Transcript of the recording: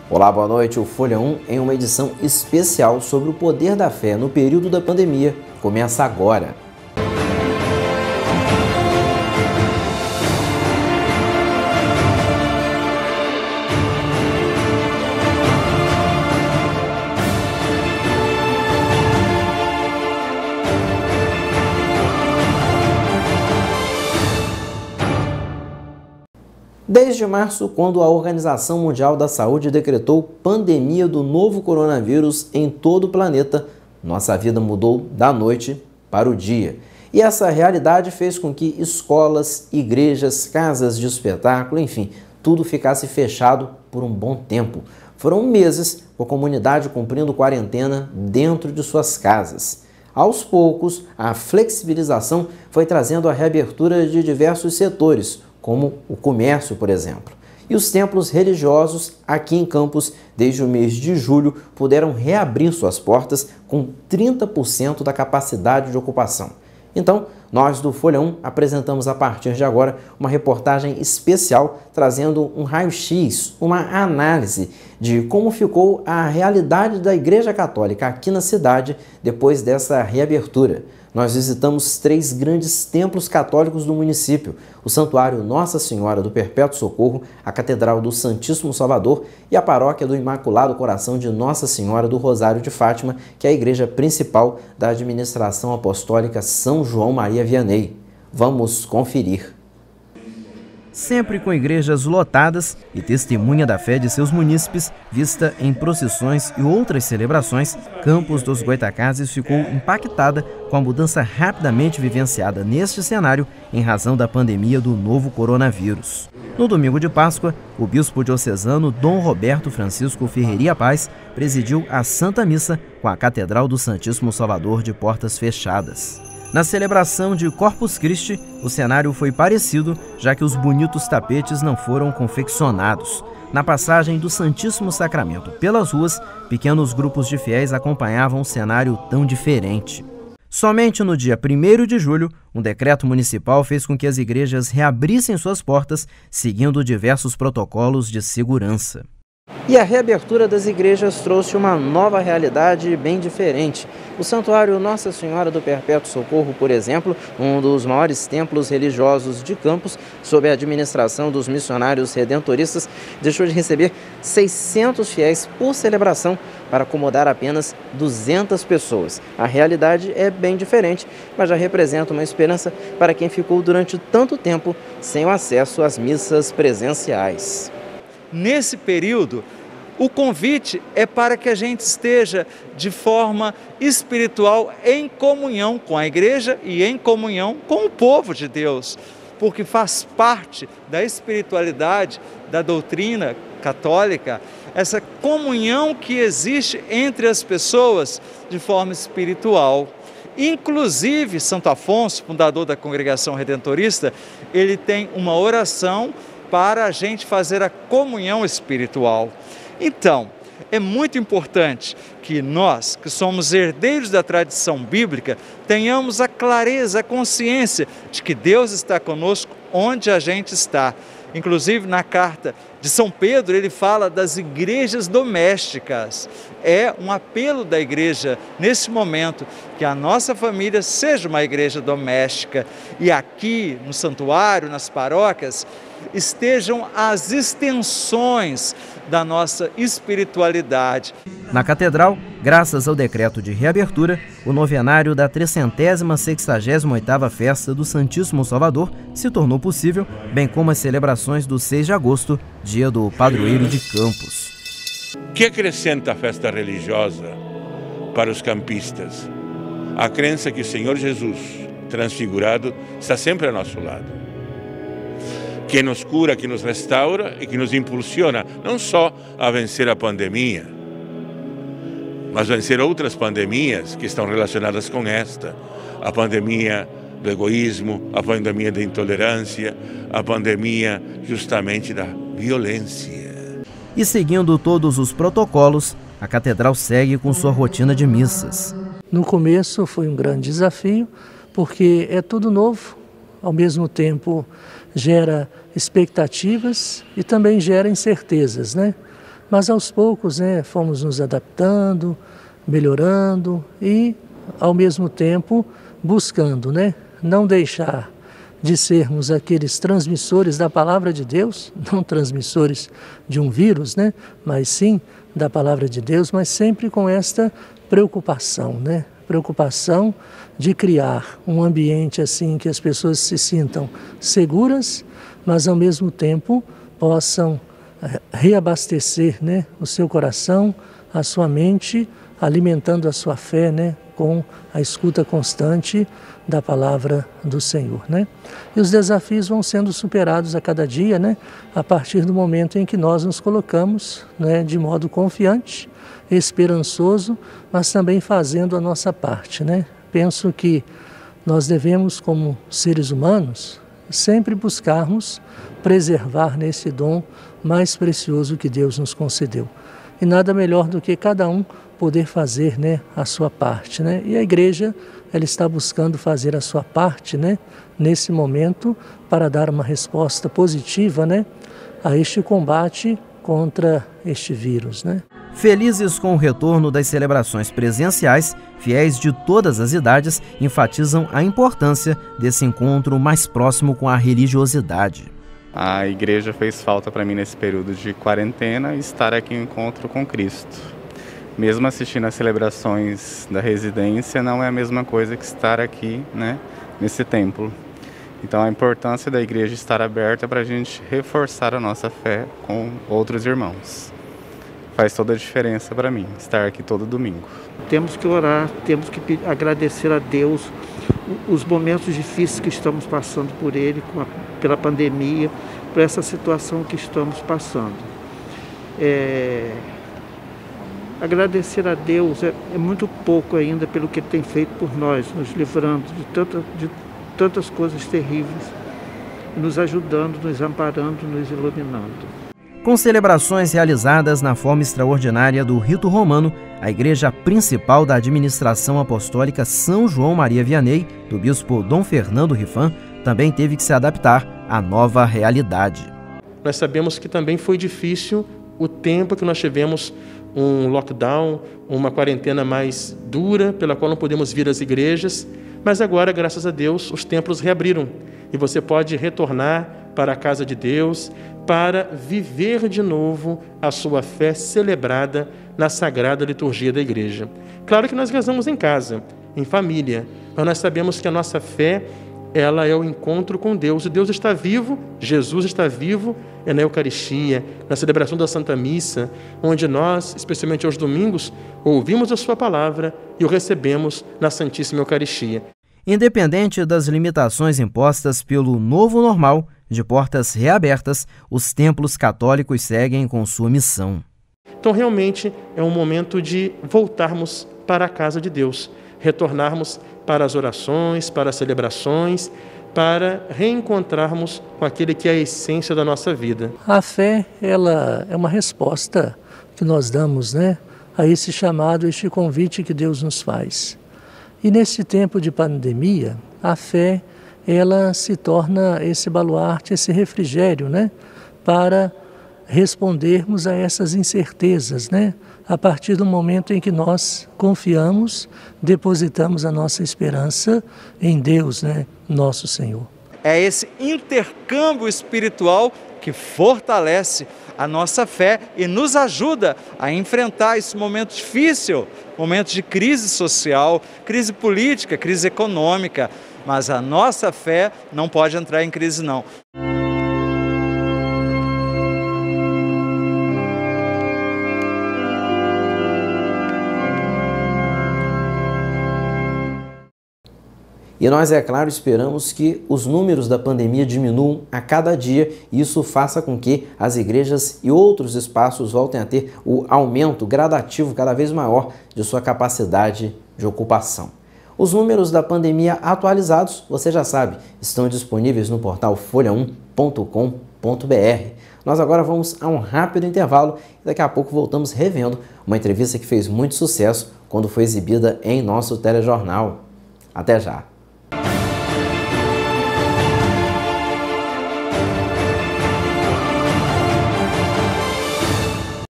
Olá, boa noite. O Folha 1 em uma edição especial sobre o poder da fé no período da pandemia. Começa agora. Desde março, quando a Organização Mundial da Saúde decretou pandemia do novo coronavírus em todo o planeta, nossa vida mudou da noite para o dia. E essa realidade fez com que escolas, igrejas, casas de espetáculo, enfim, tudo ficasse fechado por um bom tempo. Foram meses com a comunidade cumprindo quarentena dentro de suas casas. Aos poucos, a flexibilização foi trazendo a reabertura de diversos setores, como o comércio, por exemplo. E os templos religiosos aqui em Campos, desde o mês de julho, puderam reabrir suas portas com 30% da capacidade de ocupação. Então, nós do Folha 1 apresentamos a partir de agora uma reportagem especial trazendo um raio-x, uma análise de como ficou a realidade da Igreja Católica aqui na cidade depois dessa reabertura. Nós visitamos 3 grandes templos católicos do município: o Santuário Nossa Senhora do Perpétuo Socorro, a Catedral do Santíssimo Salvador e a Paróquia do Imaculado Coração de Nossa Senhora do Rosário de Fátima, que é a igreja principal da administração apostólica São João Maria Vianney. Vamos conferir. Sempre com igrejas lotadas e testemunha da fé de seus munícipes, vista em procissões e outras celebrações, Campos dos Goytacazes ficou impactada com a mudança rapidamente vivenciada neste cenário em razão da pandemia do novo coronavírus. No domingo de Páscoa, o bispo diocesano Dom Roberto Francisco Ferreira Paz presidiu a Santa Missa com a Catedral do Santíssimo Salvador de portas fechadas. Na celebração de Corpus Christi, o cenário foi parecido, já que os bonitos tapetes não foram confeccionados. Na passagem do Santíssimo Sacramento pelas ruas, pequenos grupos de fiéis acompanhavam um cenário tão diferente. Somente no dia 1º de julho, um decreto municipal fez com que as igrejas reabrissem suas portas, seguindo diversos protocolos de segurança. E a reabertura das igrejas trouxe uma nova realidade bem diferente. O Santuário Nossa Senhora do Perpétuo Socorro, por exemplo, um dos maiores templos religiosos de Campos, sob a administração dos missionários redentoristas, deixou de receber 600 fiéis por celebração para acomodar apenas 200 pessoas. A realidade é bem diferente, mas já representa uma esperança para quem ficou durante tanto tempo sem o acesso às missas presenciais. Nesse período, o convite é para que a gente esteja de forma espiritual em comunhão com a igreja e em comunhão com o povo de Deus, porque faz parte da espiritualidade, da doutrina católica, essa comunhão que existe entre as pessoas de forma espiritual. Inclusive, Santo Afonso, fundador da Congregação Redentorista, ele tem uma oração para a gente fazer a comunhão espiritual. Então, é muito importante que nós, que somos herdeiros da tradição bíblica, tenhamos a clareza, a consciência de que Deus está conosco onde a gente está. Inclusive, na carta de São Pedro, ele fala das igrejas domésticas. É um apelo da igreja, nesse momento, que a nossa família seja uma igreja doméstica. E aqui, no santuário, nas paróquias, estejam as extensões da nossa espiritualidade. Na Catedral, graças ao decreto de reabertura, o novenário da 368ª Festa do Santíssimo Salvador se tornou possível, bem como as celebrações do 6 de agosto, dia do padroeiro de Campos. O que acrescenta a festa religiosa para os campistas? A crença que o Senhor Jesus, transfigurado, está sempre ao nosso lado, que nos cura, que nos restaura e que nos impulsiona não só a vencer a pandemia, mas vencer outras pandemias que estão relacionadas com esta. A pandemia do egoísmo, a pandemia da intolerância, a pandemia justamente da violência. E seguindo todos os protocolos, a Catedral segue com sua rotina de missas. No começo foi um grande desafio, porque é tudo novo, ao mesmo tempo gera expectativas e também gera incertezas, né? Mas aos poucos, fomos nos adaptando, melhorando e, ao mesmo tempo, buscando, não deixar de sermos aqueles transmissores da palavra de Deus, não transmissores de um vírus, mas sim da palavra de Deus, mas sempre com esta preocupação, preocupação de criar um ambiente assim que as pessoas se sintam seguras, mas ao mesmo tempo possam reabastecer o seu coração, a sua mente, alimentando a sua fé com a escuta constante da palavra do Senhor. E os desafios vão sendo superados a cada dia, a partir do momento em que nós nos colocamos de modo confiante, esperançoso, mas também fazendo a nossa parte. Penso que nós devemos, como seres humanos, sempre buscarmos preservar nesse dom mais precioso que Deus nos concedeu. E nada melhor do que cada um poder fazer a sua parte. E a igreja ela está buscando fazer a sua parte nesse momento para dar uma resposta positiva a este combate contra este vírus. Felizes com o retorno das celebrações presenciais, fiéis de todas as idades enfatizam a importância desse encontro mais próximo com a religiosidade. A igreja fez falta para mim nesse período de quarentena estar aqui em encontro com Cristo. Mesmo assistindo às celebrações da residência, não é a mesma coisa que estar aqui, nesse templo. Então a importância da igreja estar aberta para a gente reforçar a nossa fé com outros irmãos. Faz toda a diferença para mim, estar aqui todo domingo. Temos que orar, temos que agradecer a Deus os momentos difíceis que estamos passando por Ele, pela pandemia, por essa situação que estamos passando. Agradecer a Deus é muito pouco ainda pelo que Ele tem feito por nós, nos livrando de tantas coisas terríveis, nos ajudando, nos amparando, nos iluminando. Com celebrações realizadas na forma extraordinária do rito romano, a igreja principal da administração apostólica São João Maria Vianney, do bispo Dom Fernando Rifan, também teve que se adaptar à nova realidade. Nós sabemos que também foi difícil o tempo que nós tivemos um lockdown, uma quarentena mais dura, pela qual não podemos vir às igrejas, mas agora, graças a Deus, os templos reabriram e você pode retornar para a casa de Deus, para viver de novo a sua fé celebrada na sagrada liturgia da igreja. Claro que nós rezamos em casa, em família, mas nós sabemos que a nossa fé ela é o encontro com Deus. E Deus está vivo, Jesus está vivo, é na Eucaristia, na celebração da Santa Missa, onde nós, especialmente aos domingos, ouvimos a sua palavra e o recebemos na Santíssima Eucaristia. Independente das limitações impostas pelo novo normal, de portas reabertas, os templos católicos seguem com sua missão. Então, realmente, é um momento de voltarmos para a casa de Deus, retornarmos para as orações, para as celebrações, para reencontrarmos com aquele que é a essência da nossa vida. A fé, ela é uma resposta que nós damos, a esse chamado, a este convite que Deus nos faz. E nesse tempo de pandemia, a fé, ela se torna esse baluarte, esse refrigério, para respondermos a essas incertezas, a partir do momento em que nós confiamos, depositamos a nossa esperança em Deus, nosso Senhor. É esse intercâmbio espiritual que fortalece a nossa fé e nos ajuda a enfrentar esse momento difícil, momento de crise social, crise política, crise econômica, mas a nossa fé não pode entrar em crise, não. E nós, é claro, esperamos que os números da pandemia diminuam a cada dia e isso faça com que as igrejas e outros espaços voltem a ter o aumento gradativo cada vez maior de sua capacidade de ocupação. Os números da pandemia atualizados, você já sabe, estão disponíveis no portal folha1.com.br. Nós agora vamos a um rápido intervalo e daqui a pouco voltamos revendo uma entrevista que fez muito sucesso quando foi exibida em nosso telejornal. Até já!